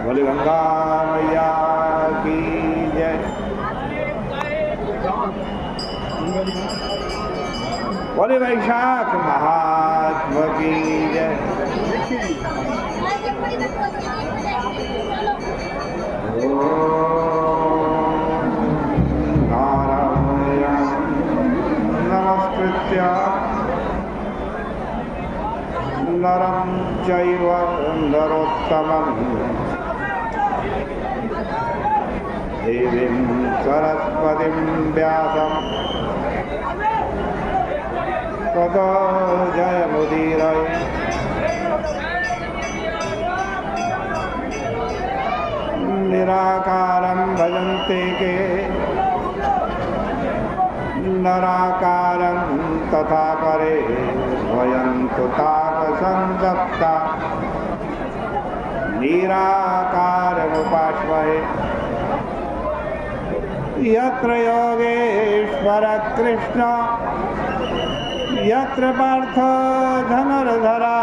बोले गंगा मैया की जय। बोले वैशाख महात्मा की जय। नारायण नमस्कृत्य नरं चैव नरोत्तमं देवीं सरस्वतीं व्यासं ततो जयमुदीरये। निराकारं भजन्ते के नराकारं तथा परे भयन्तु तापसंतप्ता निराकारमुपाश्रये। यत्र योगेश्वर कृष्ण यत्र पार्थ धनुर्धरा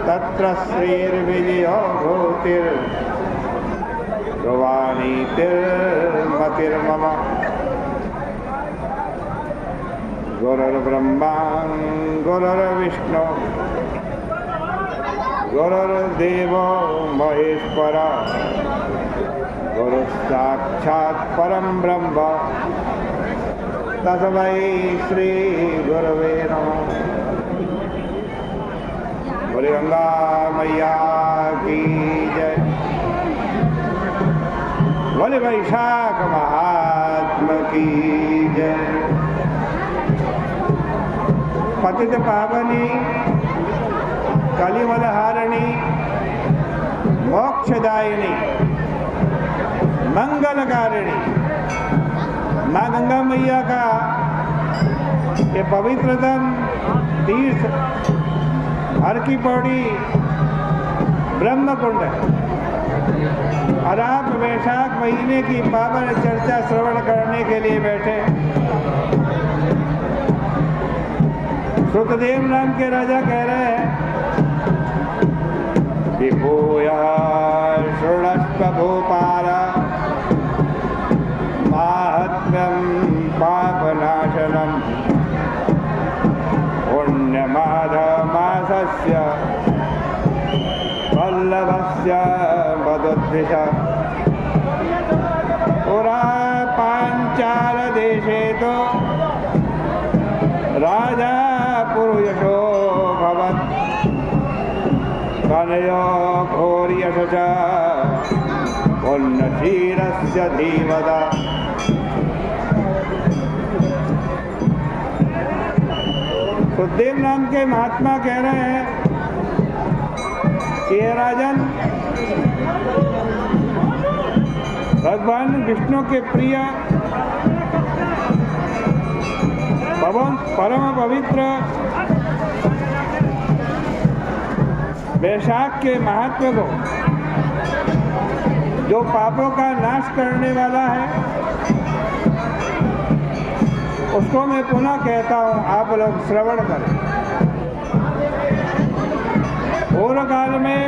तत्र श्रीर्विजयो भूतिर्भवानीतिर्मतिर्मम। गुरुर्ब्रह्मा गुरुर्विष्णु गुरुर्देवो महेश्वरा गुरुसाक्षात् परं ब्रह्म तस्मै श्री गुरवे नमः। बोले गंगा मैया की जय। बोले वैशाख महात्मा की जय। पतित पावनी कलिमलहारिणी मोक्षदायिनी मंगलकारिणी माँ गंगा मैया का ये पवित्रतम तीर्थ हर की पौड़ी ब्रह्मकुंड है। और आप वैशाख महीने की पावन चर्चा श्रवण करने के लिए बैठे। सुखदेव नाम के राजा कह रहे हैं विभूया शृणस्व भूपाल माहात्म्यं पापनाशनम् पुण्यमाघमासस्य वल्लभस्य मदुद्विष। पुरा पाञ्चालदेशे तो राजा पुरुषो भवत् कनयो घोर्यश च पुण्यशीलस्य धीमता। सुखदेव नाम के महात्मा कह रहे हैं कि हे राजन, भगवान विष्णु के प्रिय परम पवित्र वैशाख के महात्म को, जो पापों का नाश करने वाला है, उसको मैं पुनः कहता हूँ, आप लोग श्रवण करें। पूर्व काल में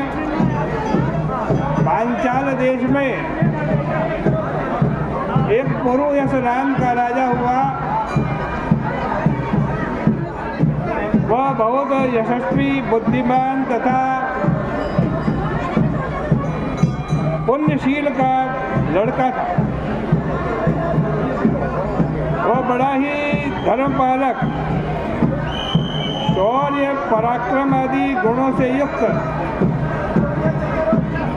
पांचाल देश में एक पुरुयश नाम का राजा हुआ। वह बहुत यशस्वी, बुद्धिमान तथा पुण्यशील का लड़का था। वह बड़ा ही धर्मपालक, शौर्य, पराक्रम आदि गुणों से युक्त,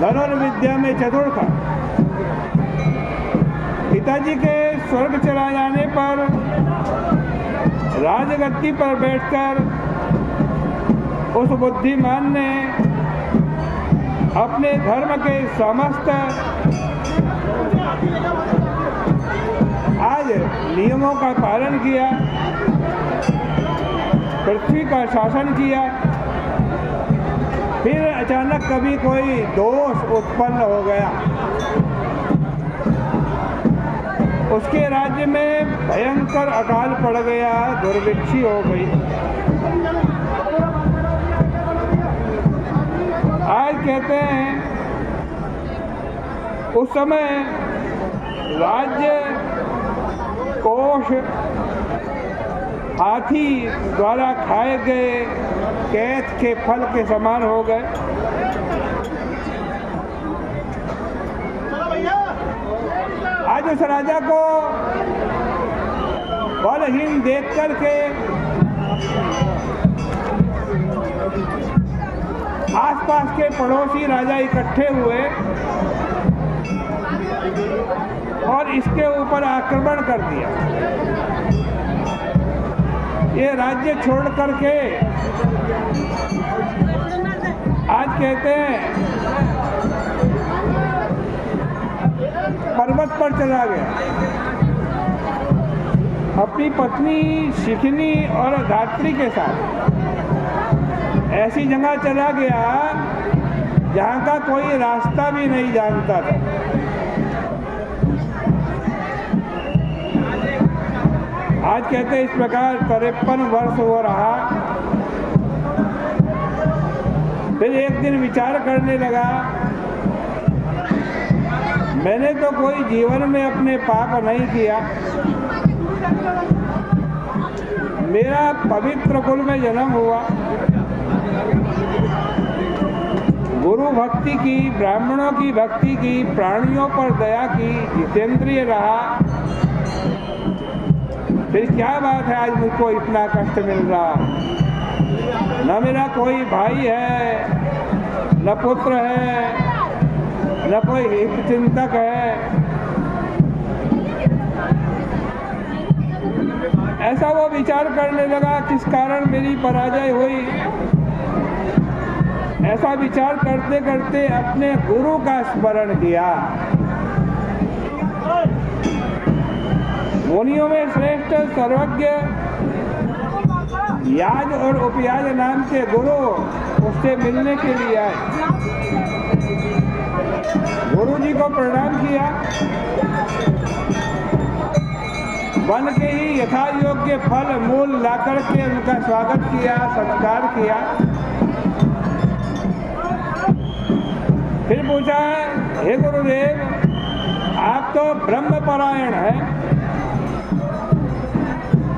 धनुर्विद्या में चतुर था। पिताजी के स्वर्ग चला जाने पर राजगद्दी पर बैठकर उस बुद्धिमान ने अपने धर्म के समस्त आज नियमों का पालन किया, पृथ्वी का शासन किया। फिर अचानक कभी कोई दोष उत्पन्न हो गया, उसके राज्य में भयंकर अकाल पड़ गया, दुर्भिक्षी हो गई। आज कहते हैं उस समय राज्य कोष हाथी द्वारा खाए गए कैथ के फल के समान हो गए। आज उस राजा को बलहीन देख करके आसपास के पड़ोसी राजा इकट्ठे हुए और इसके ऊपर आक्रमण कर दिया। ये राज्य छोड़ करके आज कहते हैं पर्वत पर चला गया। अपनी पत्नी शिखनी और धात्री के साथ ऐसी जगह चला गया जहाँ का कोई रास्ता भी नहीं जानता था। आज कहते इस प्रकार 53 वर्ष हो रहा। फिर एक दिन विचार करने लगा, मैंने तो कोई जीवन में अपने पाप नहीं किया, मेरा पवित्र कुल में जन्म हुआ, गुरु भक्ति की, ब्राह्मणों की भक्ति की, प्राणियों पर दया की, जितेंद्रिय रहा, फिर क्या बात है आज मुझको इतना कष्ट मिल रहा। न मेरा कोई भाई है, न पुत्र है, न कोई हित चिंतक है। ऐसा वो विचार करने लगा, किस कारण मेरी पराजय हुई। ऐसा विचार करते करते अपने गुरु का स्मरण किया। मुनियों में श्रेष्ठ सर्वज्ञ याज और उपयाज नाम के गुरु उससे मिलने के लिए आए। गुरु जी को प्रणाम किया, वन के ही यथा योग्य फल मूल लाकर के उनका स्वागत किया, सत्कार किया। फिर पूछा, हे गुरुदेव, आप तो ब्रह्म परायण हैं,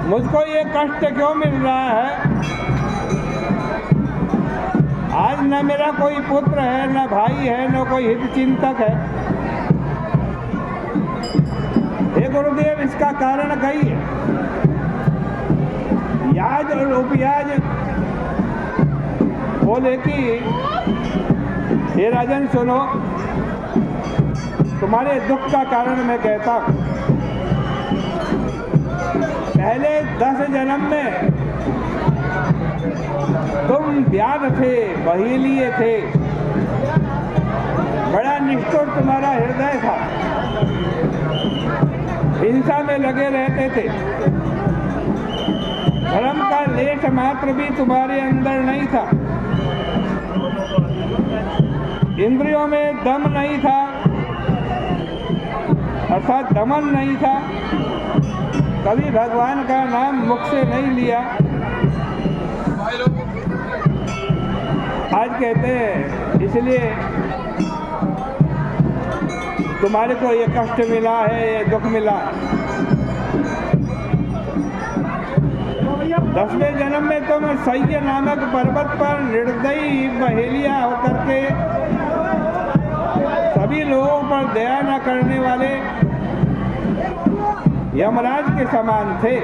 मुझको ये कष्ट क्यों मिल रहा है? आज न मेरा कोई पुत्र है, न भाई है, न कोई हित चिंतक है। हे गुरुदेव, इसका कारण कहिए। याज और उपयाज बोले कि हे राजन सुनो, तुम्हारे दुख का कारण मैं कहता हूं। पहले 10 जन्म में तुम व्याध थे, बहीलिए थे, बड़ा निष्ठुर तुम्हारा हृदय था, हिंसा में लगे रहते थे, धर्म का लेश मात्र भी तुम्हारे अंदर नहीं था, इंद्रियों में दम नहीं था, अर्थात दमन नहीं था, कभी भगवान का नाम मुख से नहीं लिया। आज कहते हैं इसलिए तुम्हारे को ये कष्ट मिला है, ये दुख मिला है। 10वें जन्म में तुम सह्य नामक पर्वत पर निर्दयी बहेलिया होकर के सभी लोगों पर दया न करने वाले यमराज के समान थे।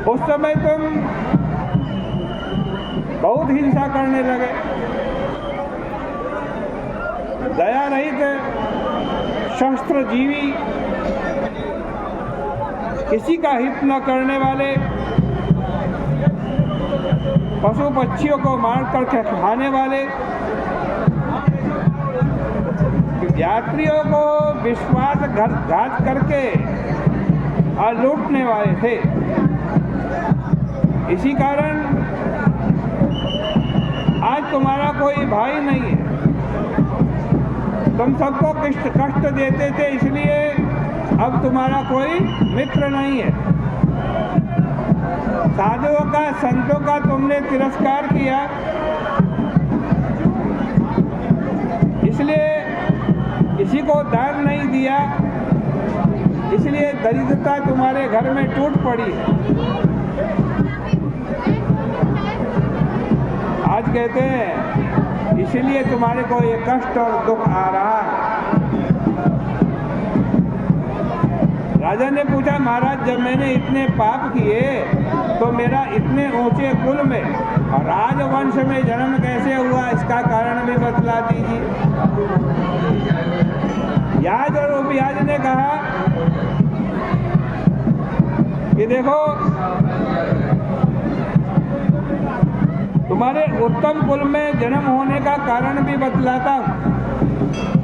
उस समय तुम बहुत हिंसा करने लगे, दया रहित, शस्त्र जीवी, किसी का हित न करने वाले, पशु पक्षियों को मार कर खाने वाले, यात्रियों को विश्वासघात करके और लूटने वाले थे। इसी कारण आज तुम्हारा कोई भाई नहीं है, तुम सबको कष्ट देते थे, इसलिए अब तुम्हारा कोई मित्र नहीं है। साधुओं का, संतों का तुमने तिरस्कार किया, इसलिए दिया, इसलिए दरिद्रता तुम्हारे घर में टूट पड़ी है। आज कहते हैं इसलिए तुम्हारे को ये कष्ट और दुख आ रहा है। राजा ने पूछा, महाराज जब मैंने इतने पाप किए तो मेरा इतने ऊंचे कुल में राजवंश में जन्म कैसे हुआ, इसका कारण भी बतला दीजिए। याज और उपयाज ने कहा कि देखो, तुम्हारे उत्तम कुल में जन्म होने का कारण भी बतलाता हूं।